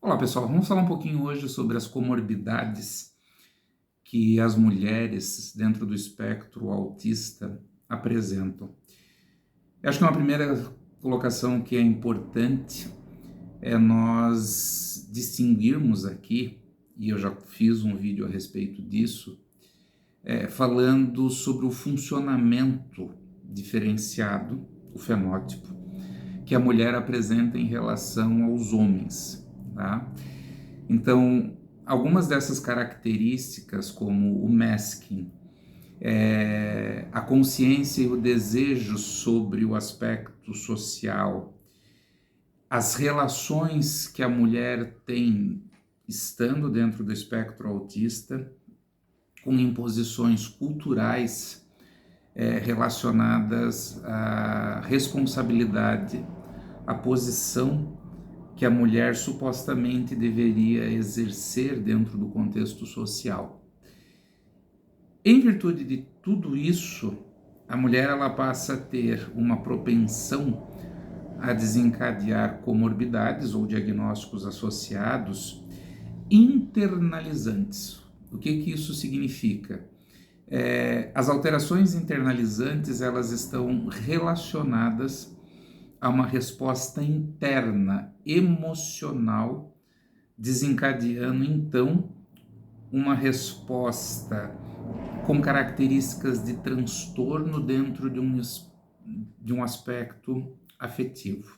Olá pessoal, vamos falar um pouquinho hoje sobre as comorbidades que as mulheres dentro do espectro autista apresentam. Eu acho que uma primeira colocação que é importante é nós distinguirmos aqui, e eu já fiz um vídeo a respeito disso, falando sobre o funcionamento diferenciado, o fenótipo, que a mulher apresenta em relação aos homens, tá? Então, algumas dessas características, como o masking, a consciência e o desejo sobre o aspecto social, as relações que a mulher tem estando dentro do espectro autista, com imposições culturais relacionadas à responsabilidade, à posição que a mulher supostamente deveria exercer dentro do contexto social. Em virtude de tudo isso, a mulher ela passa a ter uma propensão a desencadear comorbidades ou diagnósticos associados internalizantes. O que isso significa? As alterações internalizantes elas estão relacionadas a uma resposta interna, emocional, desencadeando então uma resposta com características de transtorno dentro de um aspecto afetivo.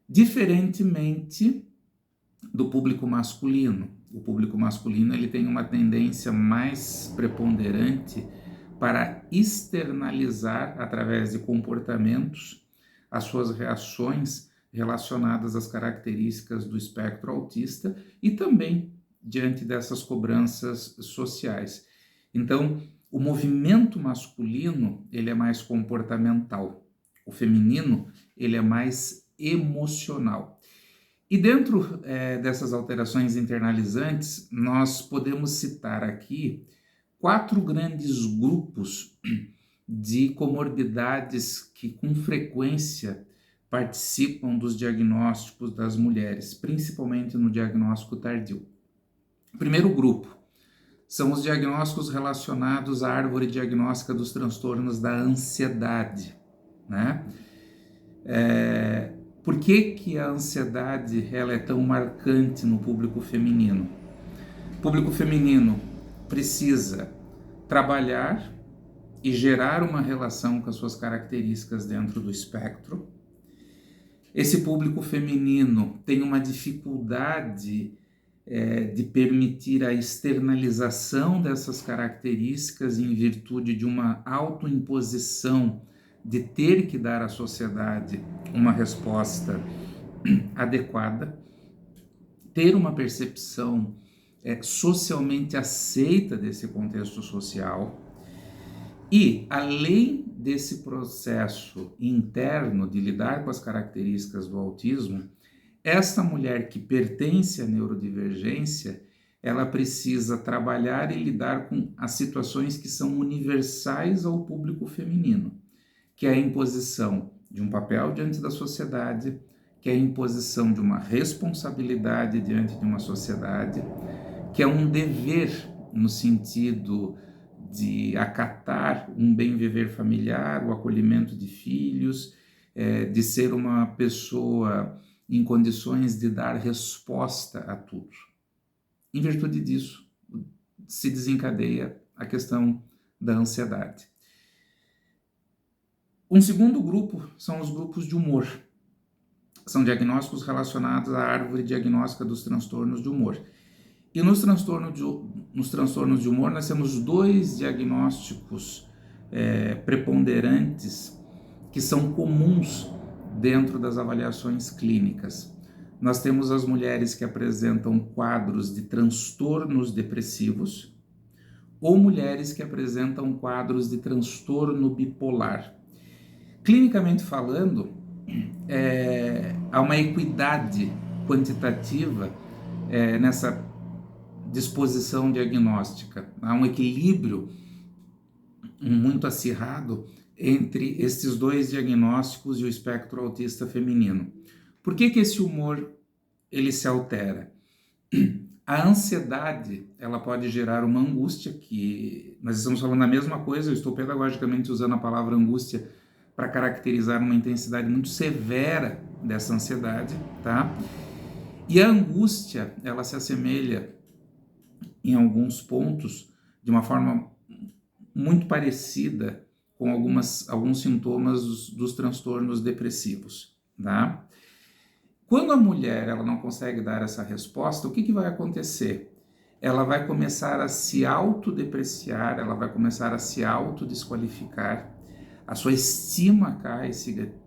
Diferentemente do público masculino. O público masculino ele tem uma tendência mais preponderante para externalizar através de comportamentos as suas reações relacionadas às características do espectro autista e também diante dessas cobranças sociais. Então, o movimento masculino, ele é mais comportamental. O feminino, ele é mais emocional. E dentro dessas alterações internalizantes, nós podemos citar aqui 4 grandes grupos de comorbidades que com frequência participam dos diagnósticos das mulheres, principalmente no diagnóstico tardio. O primeiro grupo são os diagnósticos relacionados à árvore diagnóstica dos transtornos da ansiedade, né? Por que a ansiedade ela é tão marcante no público feminino? O público feminino precisa trabalhar e gerar uma relação com as suas características dentro do espectro. Esse público feminino tem uma dificuldade de permitir a externalização dessas características em virtude de uma autoimposição de ter que dar à sociedade uma resposta adequada, ter uma percepção socialmente aceita desse contexto social. E, além desse processo interno de lidar com as características do autismo, esta mulher que pertence à neurodivergência, ela precisa trabalhar e lidar com as situações que são universais ao público feminino, que é a imposição de um papel diante da sociedade, que é a imposição de uma responsabilidade diante de uma sociedade, que é um dever no sentido de acatar um bem viver familiar, o acolhimento de filhos, de ser uma pessoa em condições de dar resposta a tudo. Em virtude disso, se desencadeia a questão da ansiedade. Um segundo grupo são os grupos de humor. São diagnósticos relacionados à árvore diagnóstica dos transtornos de humor. E nos transtornos de humor, nós temos 2 diagnósticos preponderantes que são comuns dentro das avaliações clínicas. Nós temos as mulheres que apresentam quadros de transtornos depressivos ou mulheres que apresentam quadros de transtorno bipolar. Clinicamente falando, há uma equidade quantitativa nessa disposição diagnóstica. Há um equilíbrio muito acirrado entre esses 2 diagnósticos e o espectro autista feminino. Por que esse humor ele se altera? A ansiedade, ela pode gerar uma angústia, que nós estamos falando a mesma coisa, eu estou pedagogicamente usando a palavra angústia para caracterizar uma intensidade muito severa dessa ansiedade, tá? E a angústia, ela se assemelha em alguns pontos de uma forma muito parecida com alguns sintomas dos transtornos depressivos, tá? Quando a mulher ela não consegue dar essa resposta, o que vai acontecer? Ela vai começar a se autodepreciar, ela vai começar a se autodesqualificar, a sua estima cai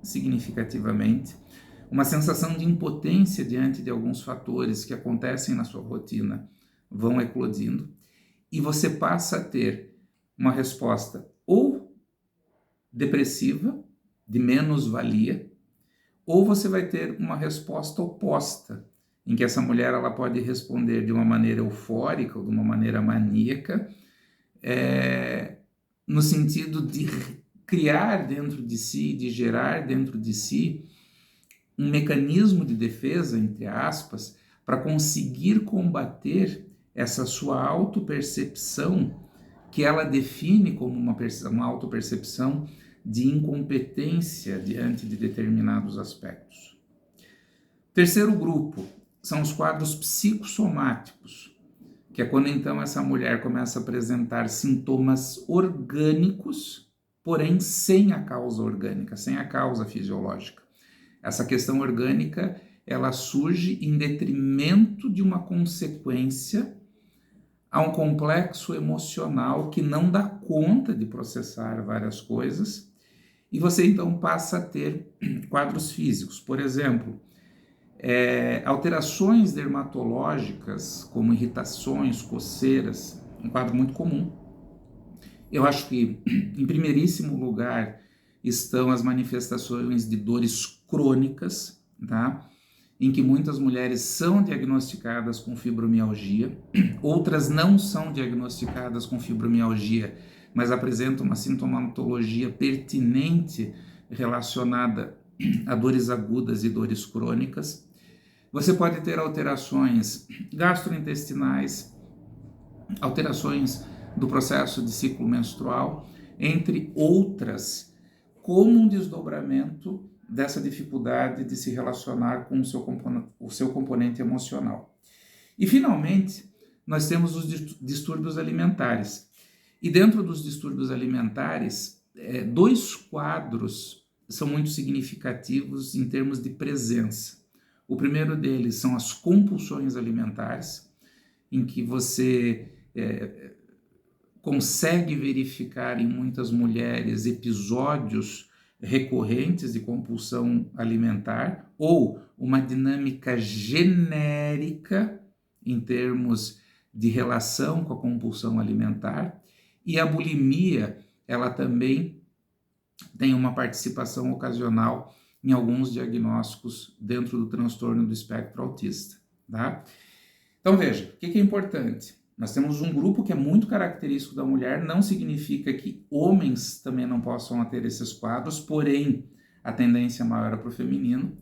significativamente, uma sensação de impotência diante de alguns fatores que acontecem na sua rotina vão eclodindo, e você passa a ter uma resposta ou depressiva, de menos-valia, ou você vai ter uma resposta oposta, em que essa mulher ela pode responder de uma maneira eufórica ou de uma maneira maníaca, no sentido de criar dentro de si, de gerar dentro de si um mecanismo de defesa, entre aspas, para conseguir combater essa sua autopercepção, que ela define como uma autopercepção de incompetência diante de determinados aspectos. Terceiro grupo são os quadros psicossomáticos, que é quando então essa mulher começa a apresentar sintomas orgânicos, porém sem a causa orgânica, sem a causa fisiológica. Essa questão orgânica, ela surge em detrimento de uma consequência a um complexo emocional que não dá conta de processar várias coisas, e você então passa a ter quadros físicos. Por exemplo, alterações dermatológicas, como irritações, coceiras, um quadro muito comum. Eu acho que, em primeiríssimo lugar, estão as manifestações de dores crônicas, tá? Em que muitas mulheres são diagnosticadas com fibromialgia, outras não são diagnosticadas com fibromialgia, mas apresentam uma sintomatologia pertinente relacionada a dores agudas e dores crônicas. Você pode ter alterações gastrointestinais, alterações do processo de ciclo menstrual, entre outras, como um desdobramento dessa dificuldade de se relacionar com o seu componente emocional. E, finalmente, nós temos os distúrbios alimentares. E dentro dos distúrbios alimentares, dois quadros são muito significativos em termos de presença. O primeiro deles são as compulsões alimentares, em que você consegue verificar em muitas mulheres episódios recorrentes de compulsão alimentar, ou uma dinâmica genérica em termos de relação com a compulsão alimentar. E a bulimia, ela também tem uma participação ocasional em alguns diagnósticos dentro do transtorno do espectro autista, tá? Então veja, o que é importante? Nós temos um grupo que é muito característico da mulher, não significa que homens também não possam ter esses quadros, porém a tendência maior é para o feminino.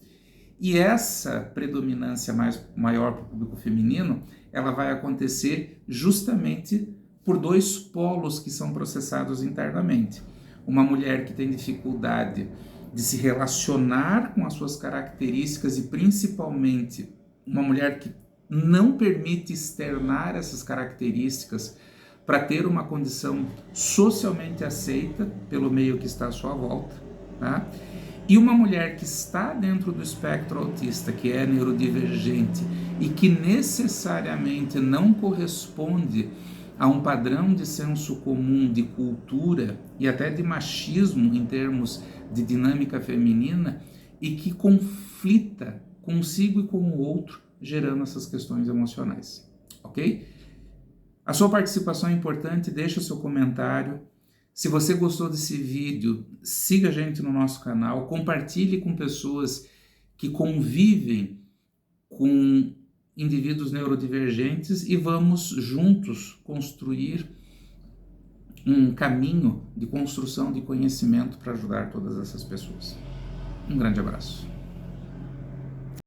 E essa predominância maior para o público feminino, ela vai acontecer justamente por dois polos que são processados internamente. Uma mulher que tem dificuldade de se relacionar com as suas características e principalmente uma mulher que não permite externar essas características para ter uma condição socialmente aceita pelo meio que está à sua volta, tá? E uma mulher que está dentro do espectro autista, que é neurodivergente e que necessariamente não corresponde a um padrão de senso comum, de cultura e até de machismo em termos de dinâmica feminina, e que conflita consigo e com o outro, gerando essas questões emocionais, ok? A sua participação é importante, deixa o seu comentário. Se você gostou desse vídeo, siga a gente no nosso canal, compartilhe com pessoas que convivem com indivíduos neurodivergentes e vamos juntos construir um caminho de construção de conhecimento para ajudar todas essas pessoas. Um grande abraço.